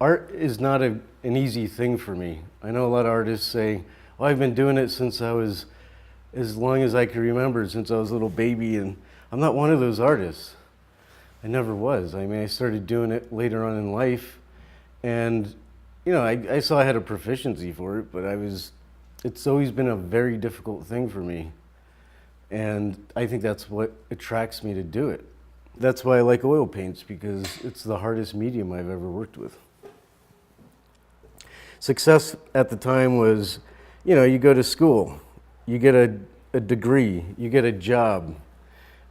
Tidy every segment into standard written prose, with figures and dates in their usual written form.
Art is not an easy thing for me. I know a lot of artists say, well, I've been doing it since I was as long as I can remember, since I was a little baby, and I'm not one of those artists. I never was. I mean, I started doing it later on in life, and I saw I had a proficiency for it, but it's always been a very difficult thing for me. And I think that's what attracts me to do it. That's why I like oil paints, because it's the hardest medium I've ever worked with. Success at the time was, you go to school, you get a degree, you get a job,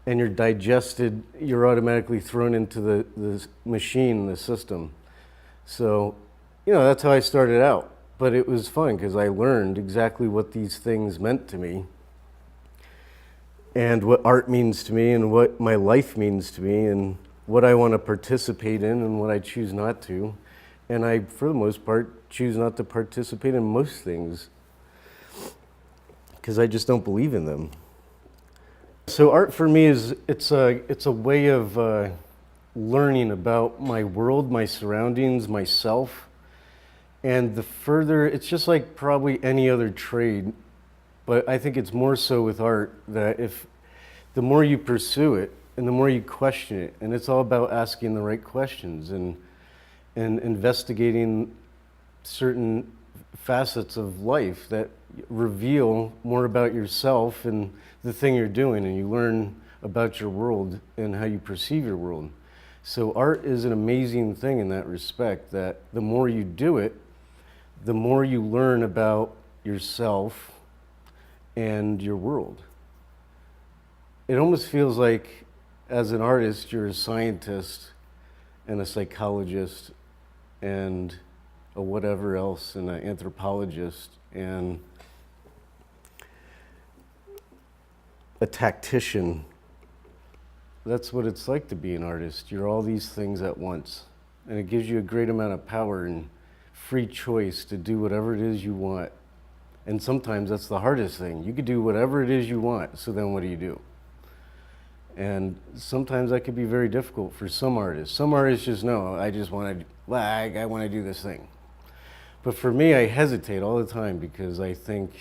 and you're automatically thrown into the machine, the system. So, that's how I started out. But it was fun because I learned exactly what these things meant to me, and what art means to me, and what my life means to me, and what I want to participate in and what I choose not to. And I, for the most part, choose not to participate in most things because I just don't believe in them. So art for me it's a way of learning about my world, my surroundings, myself. And it's just like probably any other trade, but I think it's more so with art that the more you pursue it and the more you question it, and it's all about asking the right questions and investigating certain facets of life that reveal more about yourself and the thing you're doing, and you learn about your world and how you perceive your world. So art is an amazing thing in that respect, that the more you do it, the more you learn about yourself and your world. It almost feels like, as an artist, you're a scientist and a psychologist and a whatever else, and an anthropologist and a tactician. That's what it's like to be an artist. You're all these things at once, and it gives you a great amount of power and free choice to do whatever it is you want. And sometimes that's the hardest thing. You could do whatever it is you want, so then what do you do? And sometimes that could be very difficult for some artists. Some artists just know, I want to do this thing. But for me, I hesitate all the time because I think,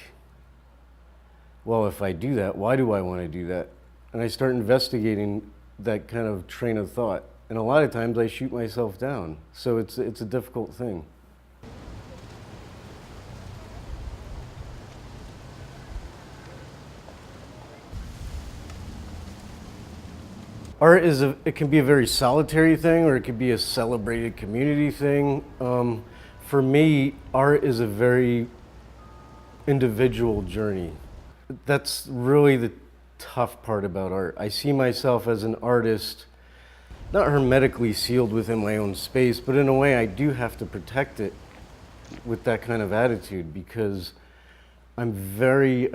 well, if I do that, why do I want to do that? And I start investigating that kind of train of thought. And a lot of times I shoot myself down. So it's a difficult thing. Art it can be a very solitary thing, or it could be a celebrated community thing. For me, art is a very individual journey. That's really the tough part about art. I see myself as an artist, not hermetically sealed within my own space, but in a way I do have to protect it with that kind of attitude, because I'm very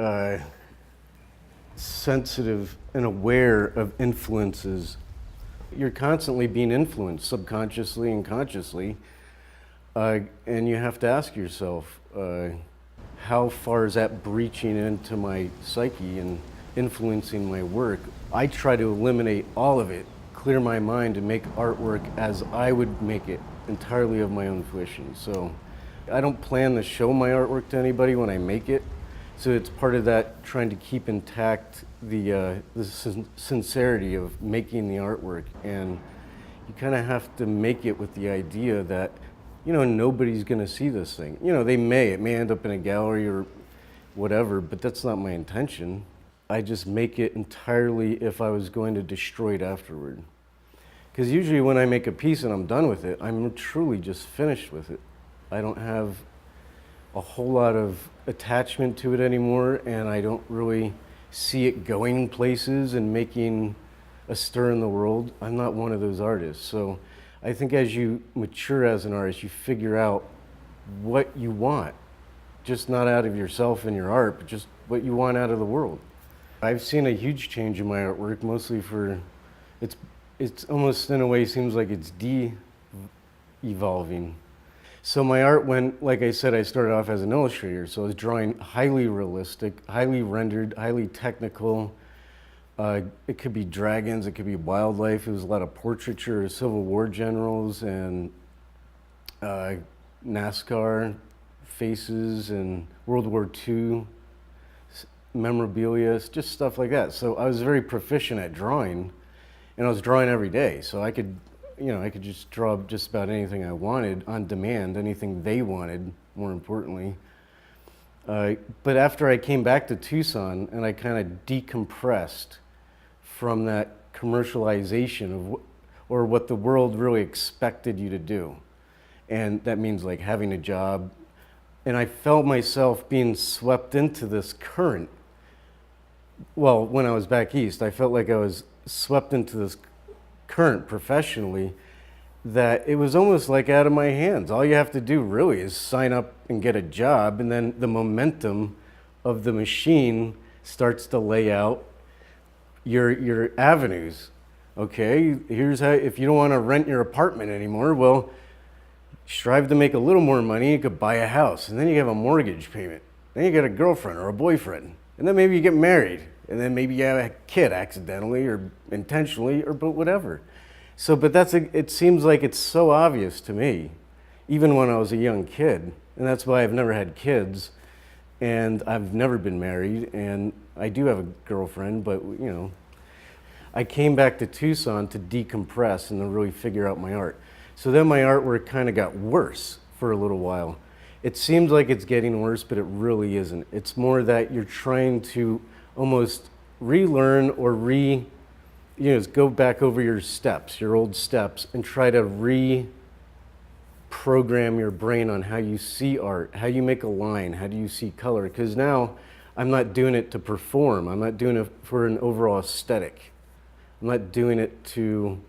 sensitive and aware of influences. You're constantly being influenced, subconsciously and consciously, and you have to ask yourself, how far is that breaching into my psyche and influencing my work? I try to eliminate all of it, clear my mind, and make artwork as I would make it, entirely of my own fruition. So I don't plan to show my artwork to anybody when I make it. So it's part of that, trying to keep intact the sincerity of making the artwork. And you kind of have to make it with the idea that, nobody's going to see this thing. It may end up in a gallery or whatever, but that's not my intention. I just make it entirely if I was going to destroy it afterward. Because usually when I make a piece and I'm done with it, I'm truly just finished with it. I don't have a whole lot of attachment to it anymore, and I don't really see it going places and making a stir in the world. I'm not one of those artists. So I think as you mature as an artist, you figure out what you want, just not out of yourself and your art, but just what you want out of the world. I've seen a huge change in my artwork, mostly it's almost in a way seems like it's de-evolving. So my art went, like I said, I started off as an illustrator, so I was drawing highly realistic, highly rendered, highly technical. It could be dragons, it could be wildlife. It was a lot of portraiture of Civil War generals and uh, NASCAR faces and World War II memorabilia, just stuff like that. So I was very proficient at drawing, and I was drawing every day. So I could, I could just draw just about anything I wanted on demand, anything they wanted, more importantly. But after I came back to Tucson and I kind of decompressed from that commercialization of or what the world really expected you to do. And that means like having a job. And I felt myself being swept into this current. Well, when I was back east, I felt like I was swept into this current professionally that it was almost like out of my hands. All you have to do really is sign up and get a job, and then the momentum of the machine starts to lay out your avenues. Okay, here's how, if you don't want to rent your apartment anymore, well, strive to make a little more money, you could buy a house, and then you have a mortgage payment. Then you get a girlfriend or a boyfriend, and then maybe you get married, and then maybe you have a kid accidentally or intentionally or but whatever. So, but it seems like it's so obvious to me, even when I was a young kid, and that's why I've never had kids, and I've never been married, and I do have a girlfriend, but I came back to Tucson to decompress and to really figure out my art. So then my artwork kind of got worse for a little while. It seems like it's getting worse, but it really isn't. It's more that you're trying to almost relearn or go back over your steps, your old steps, and try to reprogram your brain on how you see art, how you make a line, how do you see color. Because now I'm not doing it to perform. I'm not doing it for an overall aesthetic. I'm not doing it to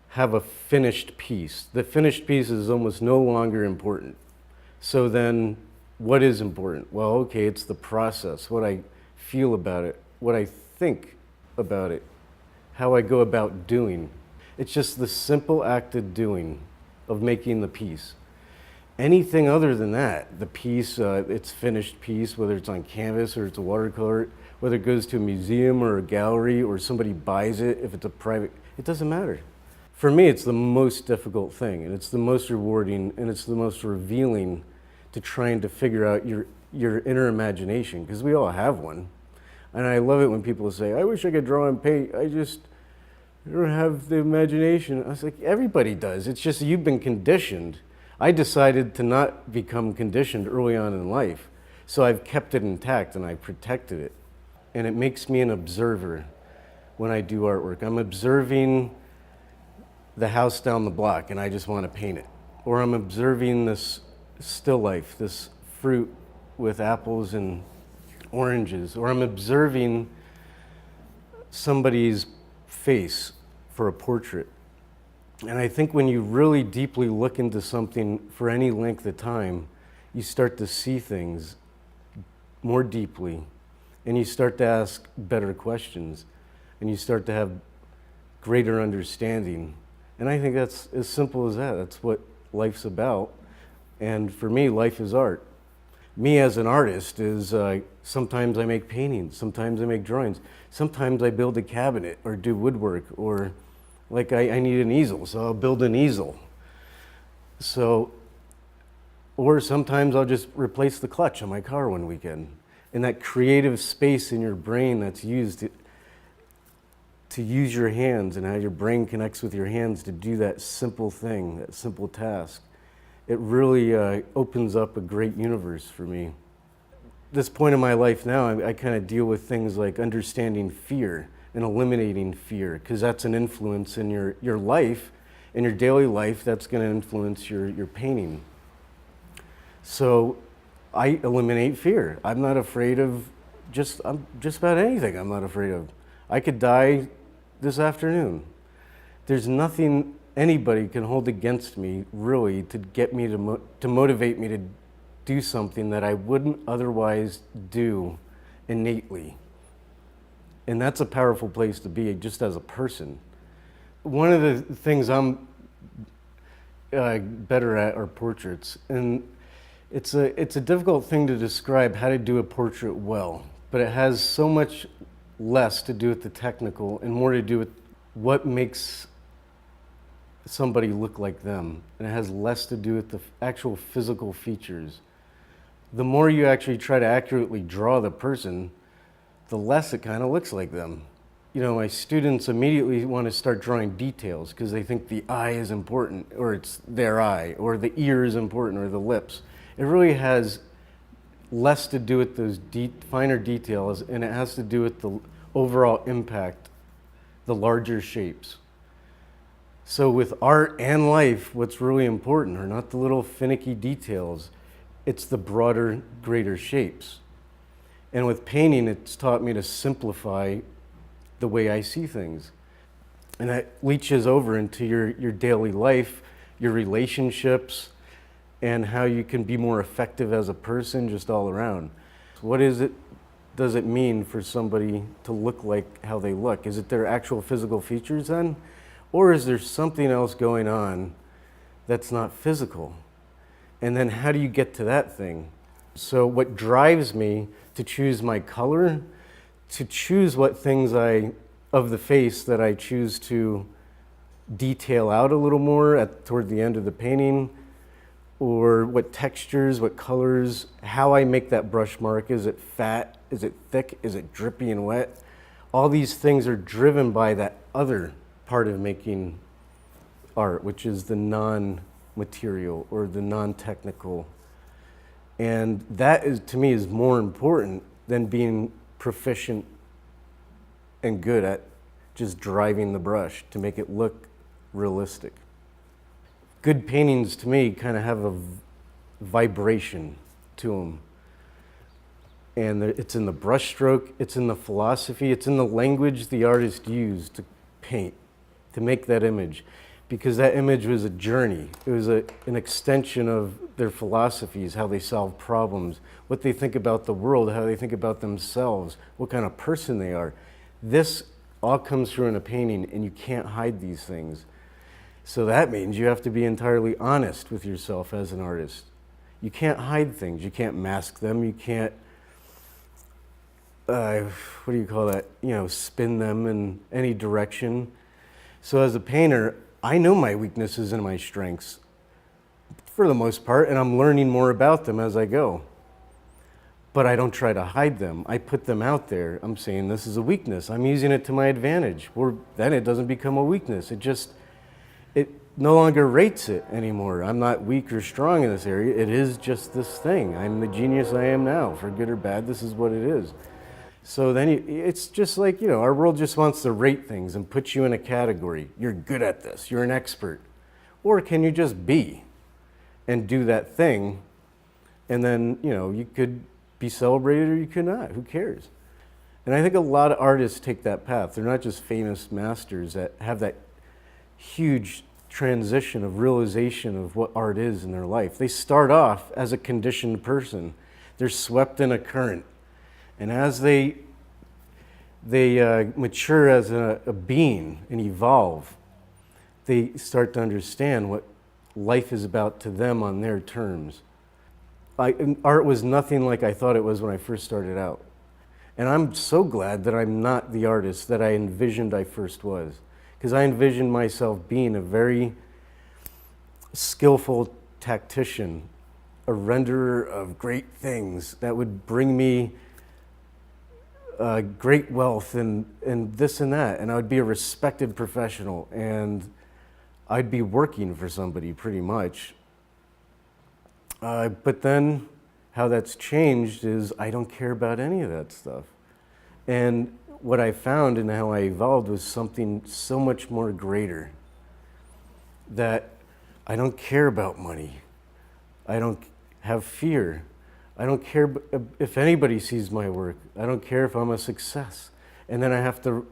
have a finished piece. The finished piece is almost no longer important. So then what is important? Well, okay, it's the process, what I feel about it, what I think about it, how I go about doing. It's just the simple act of doing, of making the piece. Anything other than that, the piece, it's finished piece, whether it's on canvas or it's a watercolor, whether it goes to a museum or a gallery or somebody buys it, if it's a private, it doesn't matter. For me, it's the most difficult thing, and it's the most rewarding, and it's the most revealing to trying to figure out your inner imagination, because we all have one. And I love it when people say, I wish I could draw and paint, I don't have the imagination. I was like, everybody does, it's just you've been conditioned. I decided to not become conditioned early on in life, so I've kept it intact and I've protected it. And it makes me an observer when I do artwork. I'm observing the house down the block and I just want to paint it. Or I'm observing this still life, this fruit with apples and oranges. Or I'm observing somebody's face for a portrait. And I think when you really deeply look into something for any length of time, you start to see things more deeply, and you start to ask better questions, and you start to have greater understanding. And I think that's as simple as that. That's what life's about. And for me, life is art. Me as an artist is, sometimes I make paintings, sometimes I make drawings, sometimes I build a cabinet or do woodwork, or like I need an easel, so I'll build an easel. So, or sometimes I'll just replace the clutch on my car one weekend. And that creative space in your brain that's used to use your hands, and how your brain connects with your hands to do that simple thing, that simple task, it really opens up a great universe for me. This point in my life now, I kind of deal with things like understanding fear and eliminating fear, because that's an influence in your life, in your daily life, that's going to influence your painting. So I eliminate fear. I'm not afraid of just about anything I'm not afraid of. I could die this afternoon. There's nothing anybody can hold against me, really, to get me to motivate me to do something that I wouldn't otherwise do innately. And that's a powerful place to be, just as a person. One of the things I'm better at are portraits, and it's a difficult thing to describe how to do a portrait well, but it has so much less to do with the technical and more to do with what makes somebody look like them, and it has less to do with the actual physical features. The more you actually try to accurately draw the person, the less it kind of looks like them. You know, my students immediately want to start drawing details because they think the eye is important, or it's their eye, or the ear is important, or the lips. It really has less to do with those finer details, and it has to do with the overall impact, the larger shapes. So with art and life, what's really important are not the little finicky details, it's the broader, greater shapes. And with painting, it's taught me to simplify the way I see things. And that leaches over into your daily life, your relationships, and how you can be more effective as a person just all around. What does it mean for somebody to look like how they look? Is it their actual physical features then? Or is there something else going on that's not physical? And then how do you get to that thing? So what drives me to choose my color, to choose what things of the face that I choose to detail out a little more toward the end of the painting, or what textures, what colors, how I make that brush mark. Is it fat? Is it thick? Is it drippy and wet? All these things are driven by that other part of making art, which is the non-material or the non-technical. And that is, to me, is more important than being proficient and good at just driving the brush to make it look realistic. Good paintings, to me, kind of have a vibration to them. And it's in the brushstroke, it's in the philosophy, it's in the language the artist used to paint, to make that image. Because that image was a journey. It was an extension of their philosophies, how they solve problems, what they think about the world, how they think about themselves, what kind of person they are. This all comes through in a painting, and you can't hide these things. So that means you have to be entirely honest with yourself as an artist. You can't hide things. You can't mask them. You can't, what do you call that? You know, spin them in any direction. So as a painter, I know my weaknesses and my strengths for the most part, and I'm learning more about them as I go. But I don't try to hide them. I put them out there. I'm saying this is a weakness. I'm using it to my advantage. Or then it doesn't become a weakness. It no longer rates it anymore. I'm not weak or strong in this area. It is just this thing. I'm the genius I am now. For good or bad, this is what it is. So then it's just like, you know, our world just wants to rate things and put you in a category. You're good at this. You're an expert. Or can you just be and do that thing? And then, you know, you could be celebrated or you could not. Who cares? And I think a lot of artists take that path. They're not just famous masters that have that huge transition of realization of what art is in their life. They start off as a conditioned person. They're swept in a current. And as they mature as a being and evolve, they start to understand what life is about to them on their terms. Art was nothing like I thought it was when I first started out. And I'm so glad that I'm not the artist that I envisioned I first was. Because I envisioned myself being a very skillful tactician, a renderer of great things that would bring me great wealth and this and that. And I would be a respected professional, and I'd be working for somebody pretty much. But then how that's changed is I don't care about any of that stuff. And what I found and how I evolved was something so much more greater, that I don't care about money. I don't have fear. I don't care if anybody sees my work. I don't care if I'm a success. And then I have to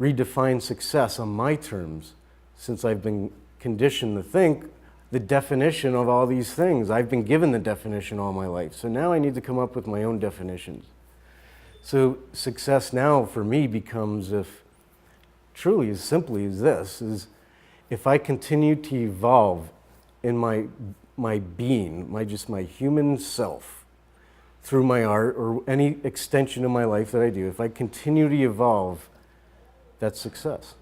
redefine success on my terms, since I've been conditioned to think the definition of all these things. I've been given the definition all my life. So now I need to come up with my own definitions. So success now for me becomes, if truly as simply as this, is if I continue to evolve in my being, my human self, through my art or any extension of my life that I do, if I continue to evolve, that's success.